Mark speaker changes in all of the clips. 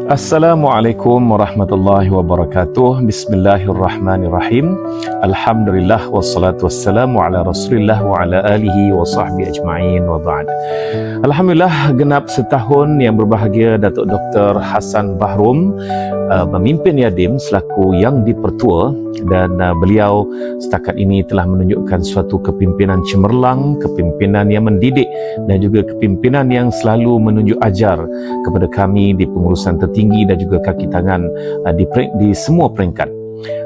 Speaker 1: Assalamualaikum warahmatullahi wabarakatuh. Bismillahirrahmanirrahim. Alhamdulillah wassalatu wassalamu ala Rasulillah wa ala alihi wa sahbihi ajma'in wa ba'd. Alhamdulillah, genap setahun yang berbahagia Datuk Dr. Hassan Bahrom memimpin Yadim selaku yang dipertua, dan beliau setakat ini telah menunjukkan suatu kepimpinan cemerlang, kepimpinan yang mendidik dan juga kepimpinan yang selalu menunjuk ajar kepada kami di pengurusan tertinggi dan juga kaki tangan di semua peringkat.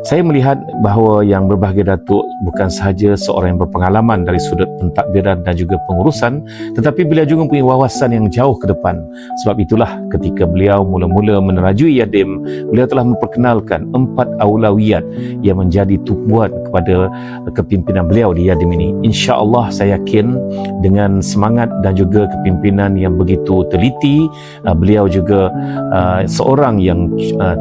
Speaker 1: Saya melihat bahawa yang berbahagia Datuk bukan sahaja seorang yang berpengalaman dari sudut pentadbiran dan juga pengurusan, tetapi beliau juga mempunyai wawasan yang jauh ke depan. Sebab itulah ketika beliau mula-mula menerajui Yadim, beliau telah memperkenalkan 4 aulawiyat yang menjadi tumpuan kepada kepimpinan beliau di Yadim ini. InsyaAllah saya yakin dengan semangat dan juga kepimpinan yang begitu teliti, beliau juga seorang yang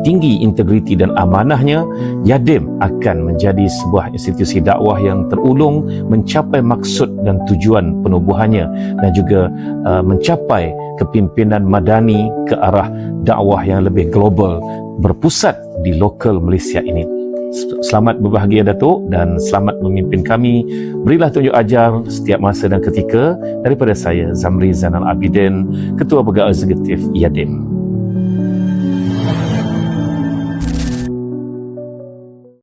Speaker 1: tinggi integriti dan amanahnya, Yadim akan menjadi sebuah institusi dakwah yang terulung, mencapai maksud dan tujuan penubuhannya, dan juga mencapai kepimpinan madani ke arah dakwah yang lebih global berpusat di lokal Malaysia ini. Selamat berbahagia Datuk, dan selamat memimpin kami. Berilah tunjuk ajar setiap masa dan ketika. Daripada saya, Zamri Zainal Abidin, Ketua Pegawai Eksekutif Yadim.